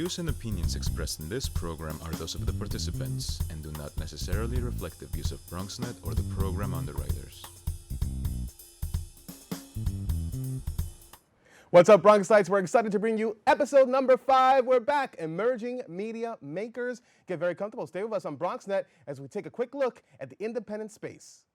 views and opinions expressed in this program are those of the participants and do not necessarily reflect the views of BronxNet or the program underwriters. What's up, Bronxites? We're excited to bring you episode number 5. We're back, Emerging Media Makers. Get very comfortable. Stay with us on BronxNet as we take a quick look at the independent space.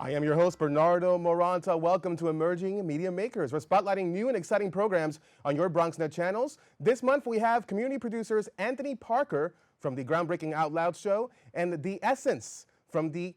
I am your host, Bernardo Moronta. Welcome to Emerging Media Makers. We're spotlighting new and exciting programs on your BronxNet channels. This month we have community producers Anthony Parker from the groundbreaking Out Loud show and The Essence from the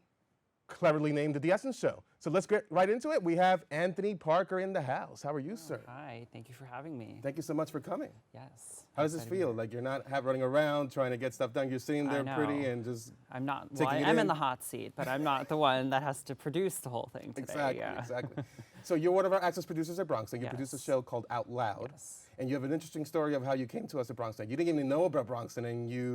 cleverly named The Essence show. So let's get right into it. We have Anthony Parker in the house. How are you, sir? Hi, thank you for having me. Thank you so much for coming. Yes. How does this feel? Like you're not running around trying to get stuff done. You're sitting there pretty and just I'm not. Well, I'm in the hot seat, but I'm not the one that has to produce the whole thing today. Exactly, yeah. exactly. So you're one of our access producers at BronxNet. You produce a show called Out Loud. Yes. And you have an interesting story of how you came to us at BronxNet. You didn't even know about BronxNet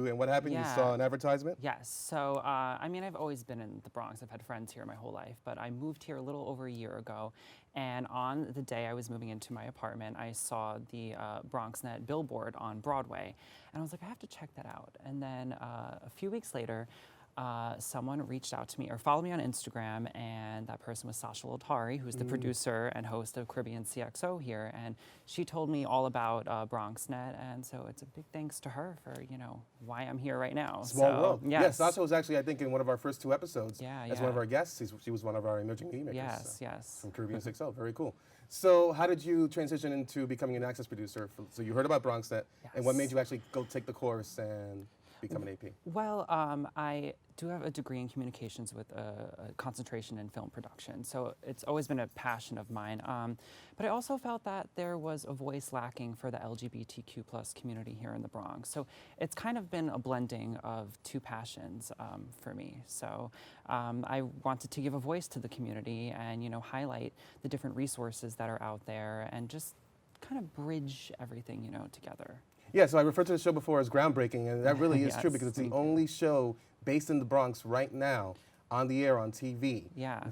and what happened? Yeah. You saw an advertisement? Yes. So, I mean, I've always been in the Bronx. I've had friends here my whole life, but I moved here a little over a year ago. And on the day I was moving into my apartment, I saw the BronxNet billboard on Broadway. And I was like, I have to check that out. And then a few weeks later, someone reached out to me or followed me on Instagram, and that person was Sasha Lotari, who's the producer and host of Caribbean CXO here, and she told me all about BronxNet, and so it's a big thanks to her for, why I'm here right now. Small world. Yes. Yes, Sasha was actually, I think, in one of our first 2 episodes as one of our guests. She was one of our emerging media makers. Yes, yes. From Caribbean CXO. Very cool. So how did you transition into becoming an access producer? So you heard about BronxNet, and what made you actually go take the course and become an AP? Well, I do have a degree in communications with a concentration in film production, so it's always been a passion of mine. But I also felt that there was a voice lacking for the LGBTQ plus community here in the Bronx. So it's kind of been a blending of 2 passions for me. So I wanted to give a voice to the community and highlight the different resources that are out there and just kind of bridge everything together. Yeah, so I referred to the show before as groundbreaking, and that really is true because it's the thank only show based in the Bronx right now on the air on TV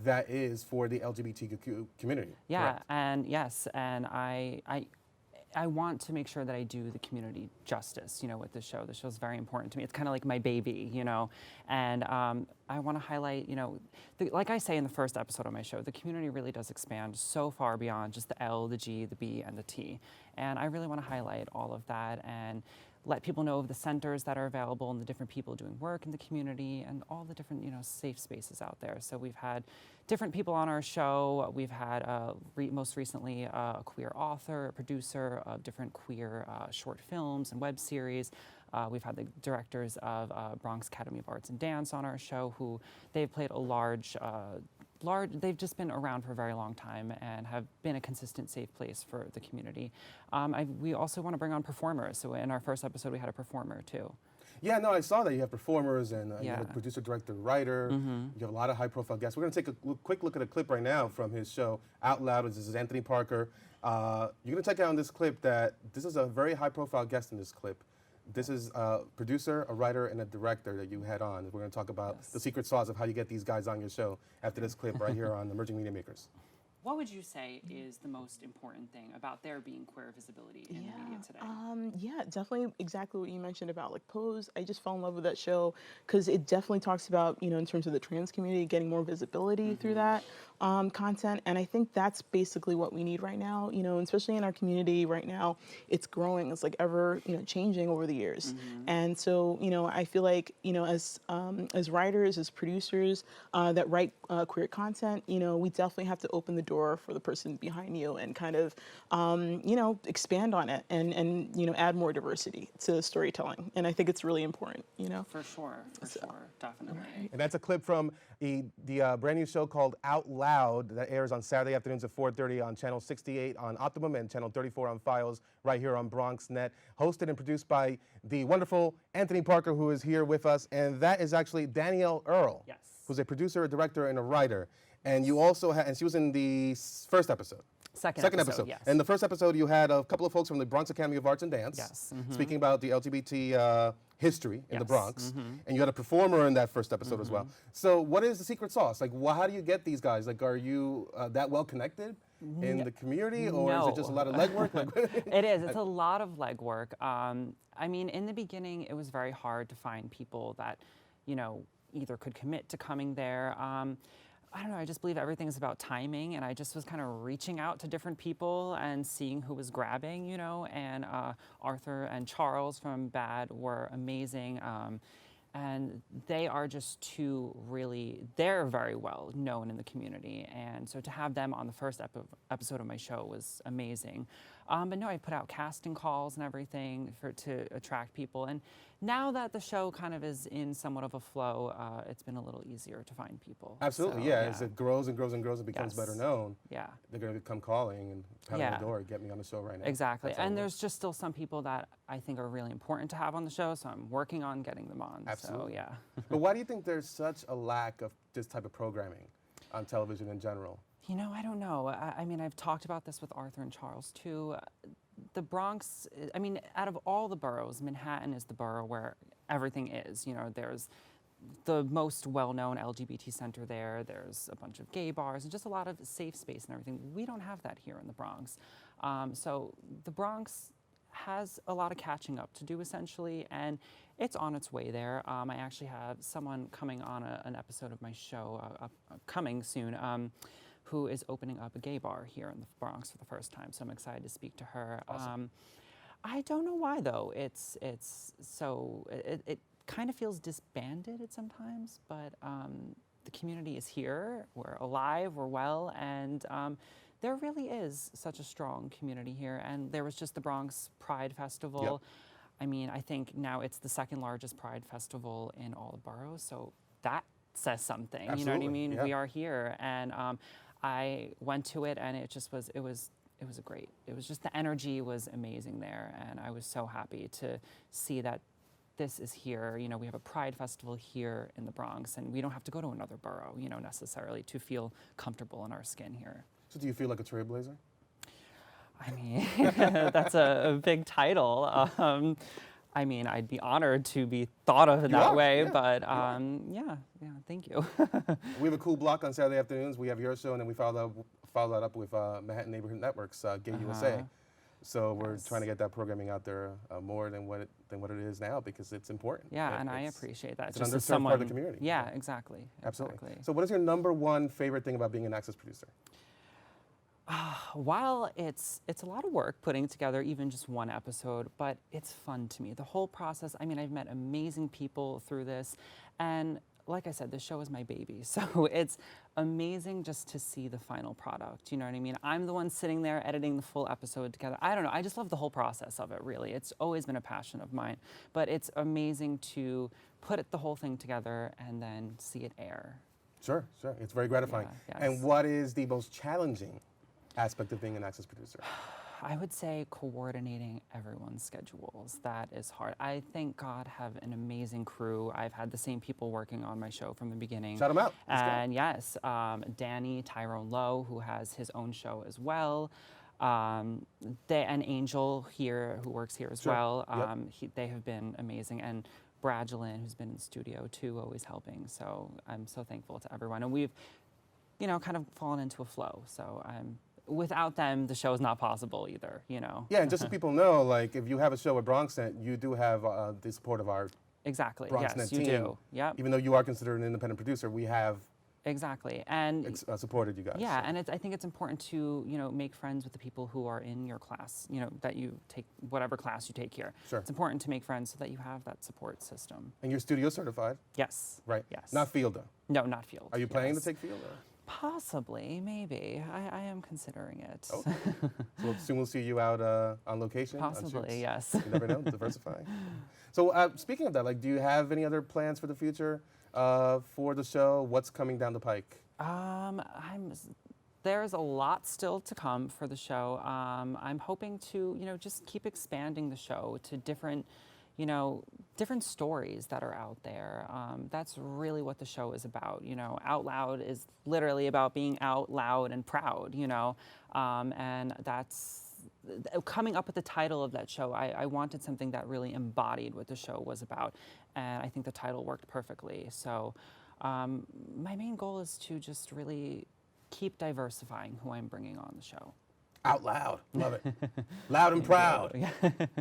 that is for the LGBTQ community. Yeah, correct? and yes, and I want to make sure that I do the community justice, with the show. The show is very important to me. It's kind of like my baby, and I want to highlight, like I say in the first episode of my show, the community really does expand so far beyond just the L, the G, the B, and the T. And I really want to highlight all of that and let people know of the centers that are available and the different people doing work in the community and all the different, safe spaces out there. So we've had different people on our show. We've had most recently a queer author, a producer of different queer short films and web series. We've had the directors of Bronx Academy of Arts and Dance on our show, who they've played a they've just been around for a very long time and have been a consistent safe place for the community. We also want to bring on performers. So in our first episode, we had a performer too. Yeah, no, I saw that. You have performers and you have a producer, director, writer. You have a lot of high-profile guests. We're going to take a quick look at a clip right now from his show, Out Loud. This is Anthony Parker. You're going to check out in this clip that this is a very high-profile guest in this clip. This is a producer, a writer, and a director that you had on. We're going to talk about the secret sauce of how you get these guys on your show after this clip right here on Emerging Media Makers. What would you say is the most important thing about there being queer visibility in the media today? Yeah, definitely exactly what you mentioned about like Pose. I just fell in love with that show because it definitely talks about, in terms of the trans community, getting more visibility through that content. And I think that's basically what we need right now, especially in our community right now. It's growing. It's like ever, changing over the years. And so, I feel like, as writers, as producers that write queer content, we definitely have to open the door for the person behind you and kind of, expand on it and add more diversity to storytelling. And I think it's really important, For sure, definitely. And that's a clip from the brand new show called Out Loud. Loud that airs on Saturday afternoons at 4:30 on Channel 68 on Optimum and Channel 34 on Files right here on BronxNet. Hosted and produced by the wonderful Anthony Parker, who is here with us. And that is actually Danielle Earl, Yes. who's a producer, a director, and a writer. And you also had, and she was in the first episode. Second episode, yes. And the first episode, you had a couple of folks from the Bronx Academy of Arts and Dance. Yes. Speaking about the LGBT history in the Yes. Bronx. And you had a performer in that first episode as well. So what is the secret sauce? Like, how do you get these guys? Like, are you that well connected in the community, or is it just a lot of legwork? It is. It's a lot of legwork. I mean, in the beginning, it was very hard to find people that, you know, either could commit to coming there. I don't know, I just believe everything is about timing, and I just was kind of reaching out to different people and seeing who was grabbing, you know, and Arthur and Charles from BAD were amazing. And they are just they're very well known in the community. And so to have them on the first episode of my show was amazing. But no, I put out casting calls and everything to attract people. And now that the show kind of is in somewhat of a flow, it's been a little easier to find people. Absolutely, So, yeah. As it grows and grows and grows, it becomes Yes. better known. Yeah. They're going to come calling and pounding Yeah. the door, get me on the show right now. Exactly. That's how it And works. there's just still some people that I think are really important to have on the show, so I'm working on getting them on. Absolutely. So, yeah. But why do you think there's such a lack of this type of programming on television in general? You know, I don't know. I mean, I've talked about this with Arthur and Charles too. The Bronx, I mean, out of all the boroughs, Manhattan is the borough where everything is. You know, there's the most well-known LGBT center there. There's a bunch of gay bars and just a lot of safe space and everything. We don't have that here in the Bronx. So the Bronx has a lot of catching up to do, essentially, and it's on its way there. I actually have someone coming on an episode of my show, coming soon, who is opening up a gay bar here in the Bronx for the first time. So I'm excited to speak to her. Awesome. I don't know why though. It kind of feels disbanded at sometimes, but the community is here. We're alive. We're well, and there really is such a strong community here. And there was just the Bronx Pride Festival. Yep. I mean, I think now it's the second largest Pride Festival in all the boroughs. So that says something. Absolutely. You know what I mean? Yeah. We are here, and I went to it, and it just was. It was great. It was just the energy was amazing there, and I was so happy to see that this is here. You know, we have a Pride Festival here in the Bronx, and we don't have to go to another borough, you know, necessarily to feel comfortable in our skin here. So do you feel like a trailblazer? I mean, that's a big title. I mean, I'd be honored to be thought of in that way, yeah, but yeah, thank you. We have a cool block on Saturday afternoons. We have your show, and then we follow that up with Manhattan Neighborhood Network's Gay USA. So we're trying to get that programming out there more than what it is now, because it's important. Yeah, and I appreciate that. It's an Just as underserved part of the someone- community. Yeah, exactly. Absolutely. So what is your #1 favorite thing about being an Access producer? While it's a lot of work putting together even just one episode, but it's fun to me. The whole process, I mean, I've met amazing people through this, and like I said, the show is my baby, so it's amazing just to see the final product, you know what I mean? I'm the one sitting there editing the full episode together. I don't know, I just love the whole process of it, really. It's always been a passion of mine, but it's amazing to put the whole thing together and then see it air. Sure. It's very gratifying. Yeah, And yes. what is the most challenging aspect of being an Access producer? I would say coordinating everyone's schedules. That is hard. I, thank God, have an amazing crew. I've had the same people working on my show from the beginning. Shout them out. Let's go. And yes, Danny, Tyrone Lowe, who has his own show as well. And Angel here, who works here as Sure. well. Yep. They have been amazing. And Bradgelin, who's been in the studio too, always helping. So I'm so thankful to everyone. And we've, you know, kind of fallen into a flow. So without them, the show is not possible either, you know. Yeah, and just so people know, like, if you have a show at BronxNet, you do have the support of our Exactly. BronxNet Yes, team. you do. Yep. Even though you are considered an independent producer, we have Exactly. And supported you guys. yeah, so. and I think it's important to, you know, make friends with the people who are in your class, you know, that you take, whatever class you take here. Sure. It's important to make friends so that you have that support system. And you're studio certified, Yes. right? Yes. Not field, though. No, not field. Are you planning yes. to take field? Or? Possibly, maybe. I am considering it. Okay. So soon we'll see you out on location. on shoots. Possibly, yes. You never know, diversifying. So speaking of that, like, do you have any other plans for the future for the show? What's coming down the pike There's a lot still to come for the show. I'm hoping to, just keep expanding the show to different, different stories that are out there. That's really what the show is about. Out Loud is literally about being out loud and proud, and that's coming up with the title of that show. I wanted something that really embodied what the show was about, and I think the title worked perfectly. So my main goal is to just really keep diversifying who I'm bringing on the show. Out loud. Love it. Loud and proud.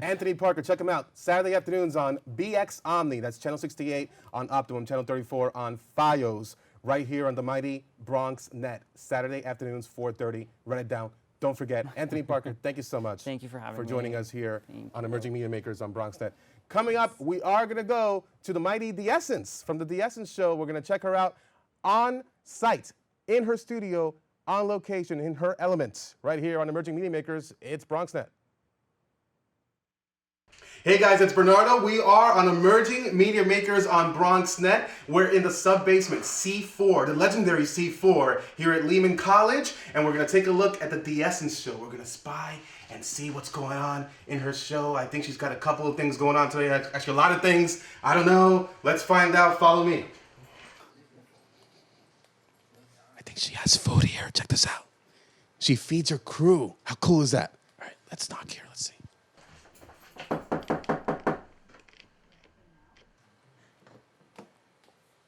Anthony Parker, check him out. Saturday afternoons on BX Omni. That's Channel 68 on Optimum, Channel 34 on Fios, right here on the mighty BronxNet. Saturday afternoons, 4:30. Run it down. Don't forget. Anthony Parker, thank you so much. Thank you for having me. For joining us here on Emerging Media Makers on BronxNet. Coming up, we are going to go to the mighty The Essence. From the The Essence show, we're going to check her out on site, in her studio, on location, in her element, right here on Emerging Media Makers. It's BronxNet. Hey guys, it's Bernardo. We are on Emerging Media Makers on BronxNet. We're in the sub-basement, C4, the legendary C4, here at Lehman College, and we're going to take a look at the Essence show. We're going to spy and see what's going on in her show. I think she's got a couple of things going on today, actually a lot of things. I don't know. Let's find out. Follow me. I think she has food here. Check this out. She feeds her crew. How cool is that? All right, let's knock here. Let's see.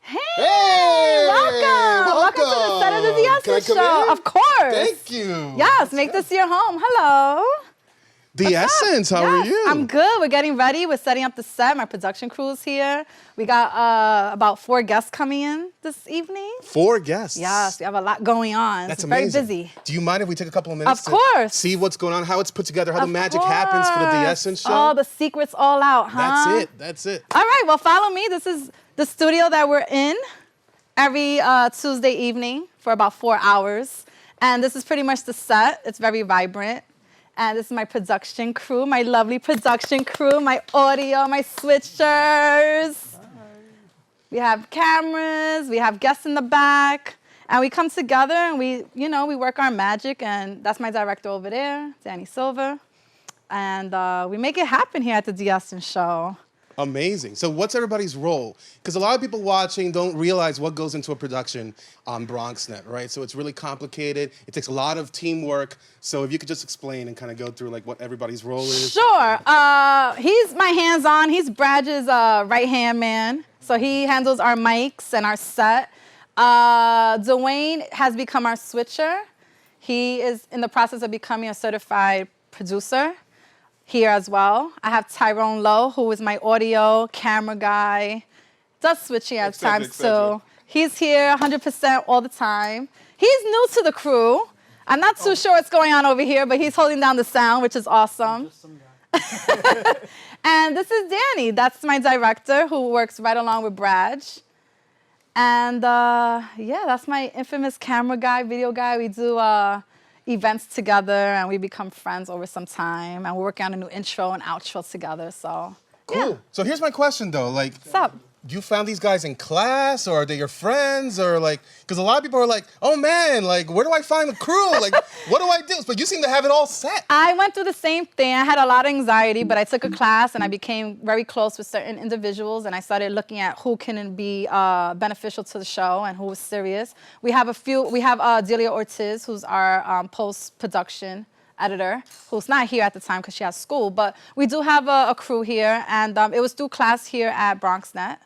Hey! Welcome to the set of the Essence show. In? Of course. Thank you. Yes, make this your home. Hello. The Essence, how are you? I'm good. We're getting ready. We're setting up the set. My production crew is here. We got about 4 guests coming in this evening. 4 guests? Yes, we have a lot going on. That's amazing. Very busy. Do you mind if we take a couple of minutes to see what's going on, how it's put together, how the magic happens for the Essence show? All the secrets all out, huh? That's it. All right, well, follow me. This is the studio that we're in every Tuesday evening for about 4 hours. And this is pretty much the set. It's very vibrant. And this is my production crew, my lovely production crew, my audio, my switchers. We have cameras, we have guests in the back. And we come together and we work our magic. And that's my director over there, Danny Silva. And we make it happen here at the Essence show. Amazing. So what's everybody's role? Because a lot of people watching don't realize what goes into a production on BronxNet, right? So it's really complicated. It takes a lot of teamwork. So if you could just explain and kind of go through like what everybody's role is. Sure. He's my hands-on. He's Bradge's right-hand man. So he handles our mics and our set. Dwayne has become our switcher. He is in the process of becoming a certified producer here as well. I have Tyrone Lowe, who is my audio, camera guy, does switching at times too. He's here 100% all the time. He's new to the crew. I'm not too sure what's going on over here, but he's holding down the sound, which is awesome. And this is Danny. That's my director who works right along with Bradge. And yeah, that's my infamous camera guy, video guy. We do events together and we become friends over some time, and we're working on a new intro and outro together. So cool. Yeah. So here's my question though, like, what's up? You found these guys in class, or are they your friends, or like, because a lot of people are like, oh man, like, where do I find the crew? Like, what do I do? But you seem to have it all set. I went through the same thing. I had a lot of anxiety, but I took a class and I became very close with certain individuals, and I started looking at who can be beneficial to the show and who was serious. We have Delia Ortiz, who's our post-production editor, who's not here at the time because she has school, but we do have a crew here, and it was through class here at BronxNet.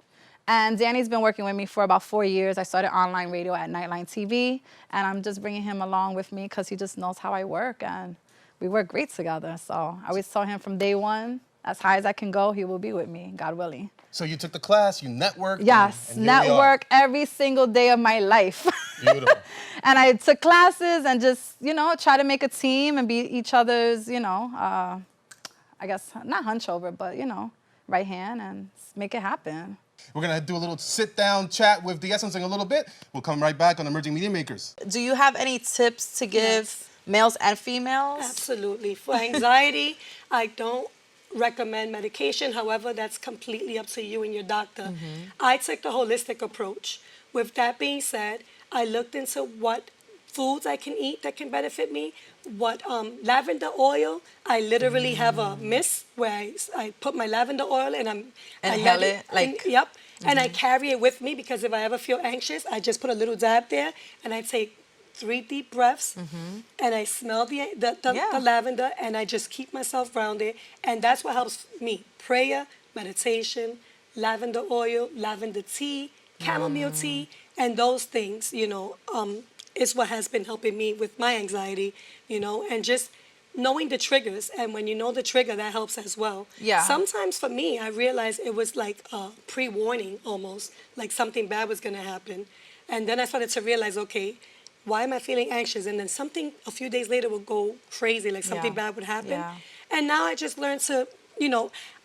And Danny's been working with me for about 4 years. I started online radio at Nightline TV, and I'm just bringing him along with me because he just knows how I work, and we work great together. So I always told him from day one, as high as I can go, he will be with me, God willing. So you took the class, you networked. Yes, and network every single day of my life. Beautiful. And I took classes and just, try to make a team and be each other's, I guess, not hunch over, but, right hand and make it happen. We're going to do a little sit-down chat with the Essence in a little bit. We'll come right back on Emerging Media Makers. Do you have any tips to give males and females? Absolutely. For anxiety, I don't recommend medication. However, that's completely up to you and your doctor. I took the holistic approach. With that being said, I looked into what foods I can eat that can benefit me. What lavender oil, I literally have a mist where I put my lavender oil and I Inhale let it, like. yep, and I carry it with me because if I ever feel anxious, I just put a little dab there and I take 3 deep breaths and I smell the lavender and I just keep myself grounded, and that's what helps me. Prayer, meditation, lavender oil, lavender tea, chamomile tea, and those things, is what has been helping me with my anxiety, and just knowing the triggers. And when you know the trigger, that helps as well. Yeah. Sometimes for me, I realized it was like a pre-warning almost, like something bad was going to happen. And then I started to realize, okay, why am I feeling anxious? And then something a few days later would go crazy, like something bad would happen. Yeah. And now I just learned to,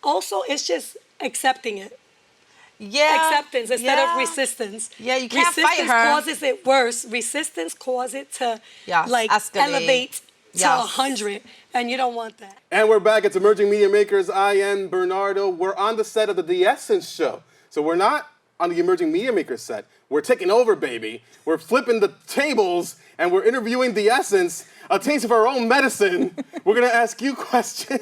also it's just accepting it. Yeah. Acceptance instead of resistance. Yeah, you can't resistance fight her. causes it worse. Resistance causes it to escalate. elevate to Yes. 100, and you don't want that. And we're back. It's Emerging Media Makers. I am Bernardo. We're on the set of the Essence show. So we're not on the Emerging Media Makers set. We're taking over, baby. We're flipping the tables, and we're interviewing the Essence, a taste of our own medicine. We're going to ask you questions.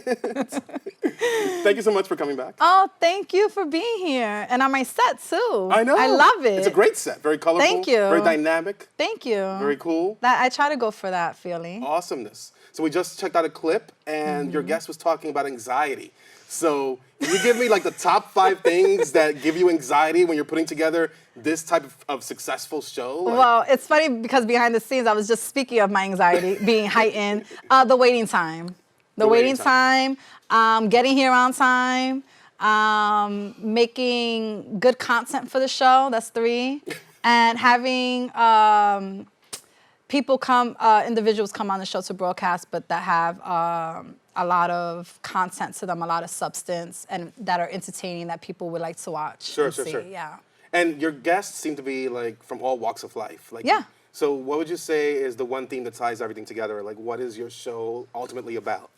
Thank you so much for coming back. Oh, thank you for being here. And on my set, too. I know. I love it. It's a great set. Very colorful. Thank you. Very dynamic. Thank you. Very cool. I try to go for that feeling. Awesomeness. So we just checked out a clip, and your guest was talking about anxiety. So can you give me like the top 5 things that give you anxiety when you're putting together this type of successful show? Well, it's funny because behind the scenes, I was just speaking of my anxiety being heightened. The waiting time. The waiting time, getting here on time, making good content for the show, that's 3, and having people come, individuals come on the show to broadcast, but that have a lot of content to them, a lot of substance, and that are entertaining that people would like to watch. Sure. Yeah. And your guests seem to be like from all walks of life. Like, yeah. So what would you say is the one theme that ties everything together? Like, what is your show ultimately about?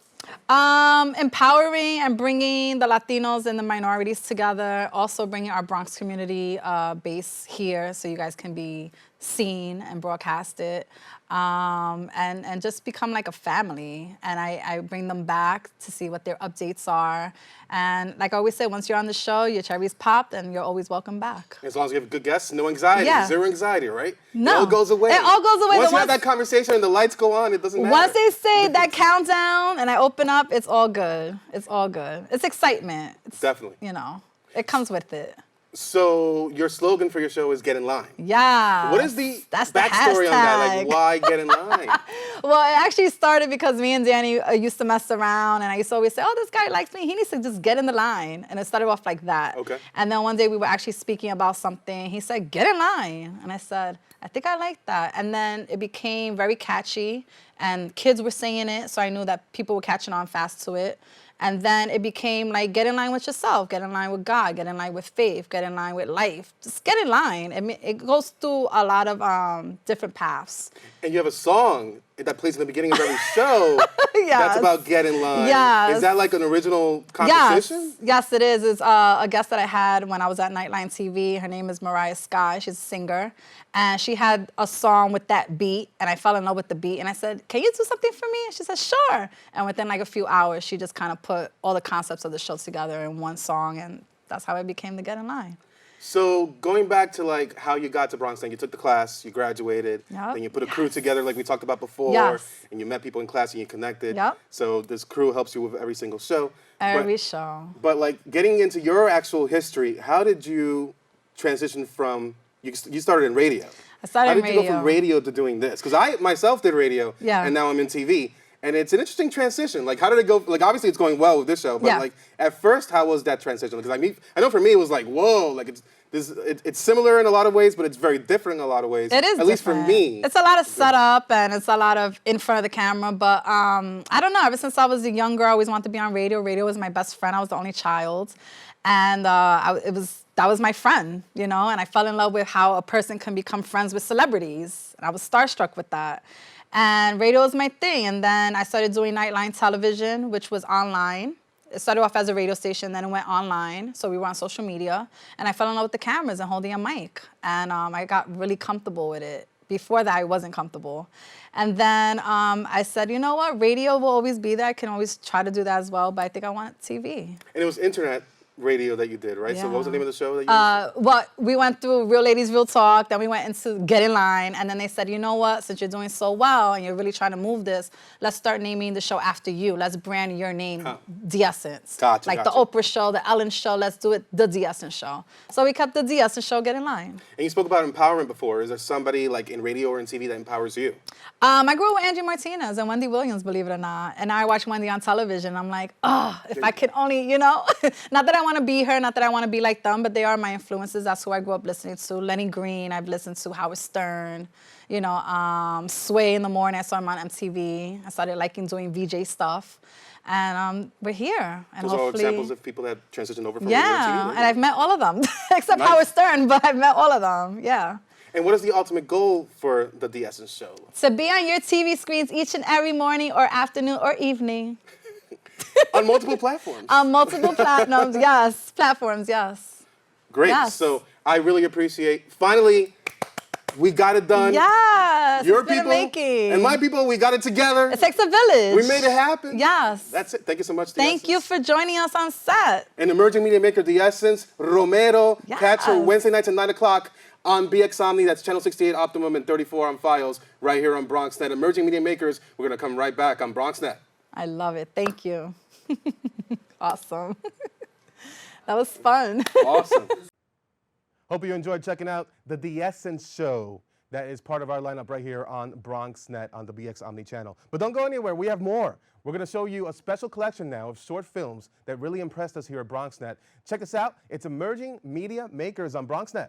Empowering and bringing the Latinos and the minorities together, also bringing our Bronx community base here so you guys can be seen and broadcasted, and just become like a family. And I bring them back to see what their updates are. And like I always say, once you're on the show, your cherry's popped and you're always welcome back. As long as you have good guests, no anxiety, Yeah. 0 anxiety, right? No. It all goes away. It all goes away. Once But you have that conversation and the lights go on, it doesn't matter. Once they say that countdown and I open up, it's all good. It's all good. It's excitement. It's, Definitely. It comes with it. So your slogan for your show is "Get in line." Yeah. What is the That's the backstory on that? Like, hashtag. why get in line? Well, it actually started because me and Danny used to mess around, and I used to always say, oh, this guy likes me. He needs to just get in the line. And it started off like that. Okay. And then one day we were actually speaking about something. He said, get in line. And I said, I think I like that. And then it became very catchy, and kids were saying it, so I knew that people were catching on fast to it. And then it became like, get in line with yourself, get in line with God, get in line with faith, get in line with life. Just get in line. It goes through a lot of different paths. And you have a song that plays in the beginning of every show Yes. that's about get in line. Yes. Is that like an original composition? Yes, it is. It's a guest that I had when I was at Nightline TV. Her name is Mariah Sky. She's a singer. And she had a song with that beat, and I fell in love with the beat. And I said, can you do something for me? And she said, sure. And within like a few hours, she just kind of put all the concepts of the show together in one song, and that's how it became the Get in Line. So going back to like how you got to BronxNet, you took the class, you graduated, Yep. then you put a crew together like we talked about before, Yes. and you met people in class and you connected. Yep. So this crew helps you with every single show. Every show. But like getting into your actual history, how did you transition from, you started in radio. I started How in did you go from radio to doing this? Because I myself did radio, Yeah. and now I'm in TV. And it's an interesting transition. Like, how did it go? Like, obviously, it's going well with this show, but Yeah. like at first, how was that transition? Because I know for me, it was like, whoa, like it's similar in a lot of ways, but it's very different in a lot of ways. It is at least for different. me. It's a lot of setup and it's a lot of in front of the camera. But I don't know. Ever since I was a young girl, I always wanted to be on radio. Radio was my best friend. I was the only child, and that was my friend, and I fell in love with how a person can become friends with celebrities, and I was starstruck with that. And radio was my thing. And then I started doing Nightline television, which was online. It started off as a radio station, then it went online. So we were on social media. And I fell in love with the cameras and holding a mic. And I got really comfortable with it Before that, I wasn't comfortable. And then I said, you know what, radio will always be there. I can always try to do that as well, but I think I want TV. And it was internet radio that you did, right? Yeah. So what was the name of the show that you Well, we went through Real Ladies, Real Talk, then we went into Get in Line, and then they said, you know what, since you're doing so well and you're really trying to move this, let's start naming the show after you. Let's brand your name, D-Essence. Gotcha, like gotcha. the Oprah show, the Ellen show, let's do it the D-Essence show. So we kept the D-Essence show Get in Line. And you spoke about empowerment before. Is there somebody like in radio or in TV that empowers you? I grew up with Angie Martinez and Wendy Williams, believe it or not. And I watch Wendy on television. I'm like, oh, if I could only, you know, not that I want to be her, not that I want to be like them, but they are my influences. That's who I grew up listening to. Lenny Green, I've listened to Howard Stern, you know, Sway in the morning. I saw him on MTV. I started liking doing VJ stuff. And we're here. And Those are all hopefully, examples of people that transitioned over from radio to yeah, TV. and I've met all of them, except Nice. Howard Stern, but I've met all of them, yeah. And what is the ultimate goal for the D-Essence show? To be on your TV screens each and every morning or afternoon or evening. On multiple platforms. On multiple platforms, yes. Platforms, yes. Great. Yes. So I really appreciate, finally, we got it done. Yes. Your it's been people making. and my people, we got it together. It takes a village. We made it happen. Yes. That's it. Thank you so much, Thank D-Essence. you for joining us on set. And emerging media maker D-Essence, Romero. Yes. Catch her Wednesday nights at 9 o'clock on BX Omni. That's channel 68 Optimum and 34 on Files right here on BronxNet. Emerging media makers, we're going to come right back on BronxNet. I love it. Thank you. Awesome. That was fun. Awesome. Hope you enjoyed checking out the D-Essence show. That is part of our lineup right here on BronxNet on the BX Omni channel. But don't go anywhere. We have more. We're going to show you a special collection now of short films that really impressed us here at BronxNet. Check us out. It's Emerging Media Makers on BronxNet.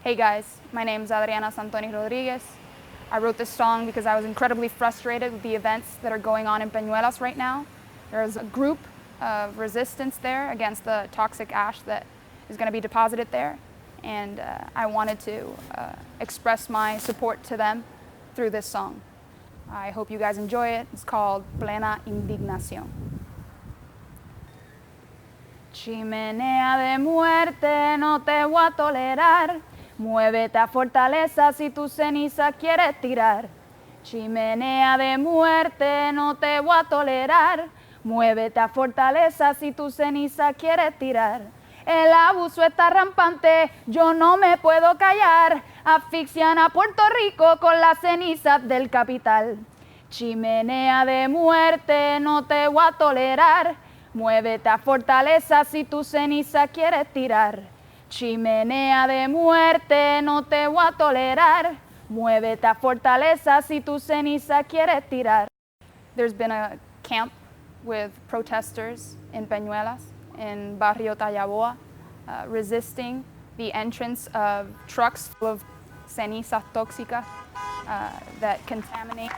Hey guys, my name is Adriana Santoni Rodriguez. I wrote this song because I was incredibly frustrated with the events that are going on in Peñuelas right now. There's a group of resistance there against the toxic ash that is going to be deposited there. And I wanted to express my support to them through this song. I hope you guys enjoy it. It's called Plena Indignación. Chimenea de muerte, no te voy a tolerar. Muévete a fortaleza si tu ceniza quieres tirar. Chimenea de muerte, no te voy a tolerar. Muévete a fortaleza si tu ceniza quieres tirar. El abuso está rampante, yo no me puedo callar. Asfixian a Puerto Rico con las cenizas del capital. Chimenea de muerte, no te voy a tolerar. Muévete a fortaleza si tu ceniza quieres tirar. Chimenea de muerte, no te voy a tolerar. Muévete a fortaleza si tu ceniza quieres tirar. There's been a camp with protesters in Peñuelas, in Barrio Tallaboa, resisting the entrance of trucks full of cenizas tóxicas that contaminate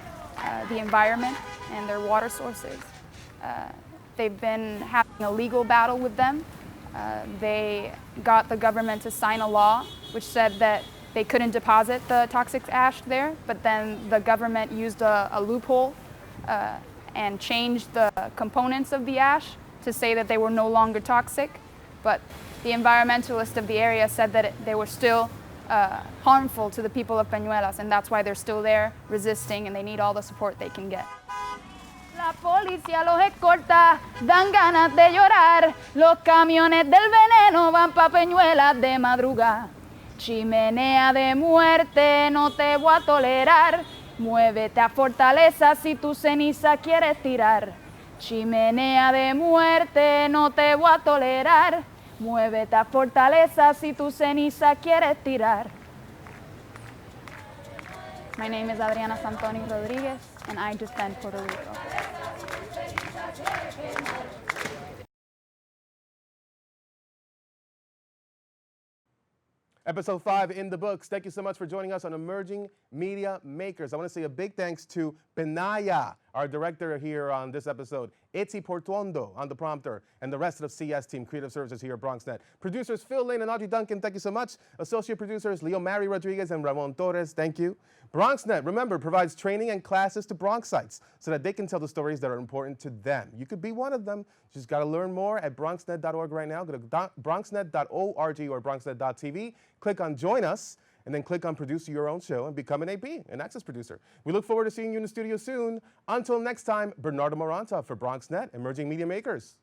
the environment and their water sources. They've been having a legal battle with them. They got the government to sign a law which said that they couldn't deposit the toxic ash there, but then the government used a loophole and changed the components of the ash to say that they were no longer toxic. But the environmentalists of the area said that they were still harmful to the people of Peñuelas, and that's why they're still there resisting, and they need all the support they can get. La policía los escolta, dan ganas de llorar. Los camiones del veneno van pa' Peñuelas de madrugada. Chimenea de muerte, no te voy a tolerar. Muévete a fortaleza si tu ceniza quieres tirar. Chimenea de muerte, no te voy a tolerar. Muévete a fortaleza si tu ceniza quieres tirar. My name is Adriana Santoni Rodriguez, and I defend Puerto Rico. Episode 5 in the books. Thank you so much for joining us on Emerging Media Makers. I want to say a big thanks to Benaya, our director here on this episode, Itzi Portuondo on the prompter, and the rest of CS team, Creative Services here at BronxNet. Producers Phil Lane and Audrey Duncan, thank you so much. Associate producers Leo Mary Rodriguez and Ramon Torres, thank you. BronxNet, remember, provides training and classes to Bronxites so that they can tell the stories that are important to them. You could be one of them. Just got to learn more at BronxNet.org right now. Go to BronxNet.org or BronxNet.tv. Click on Join Us, and then click on Produce Your Own Show and become an AP, an Access Producer. We look forward to seeing you in the studio soon. Until next time, Bernardo Moronta for BronxNet, Emerging Media Makers.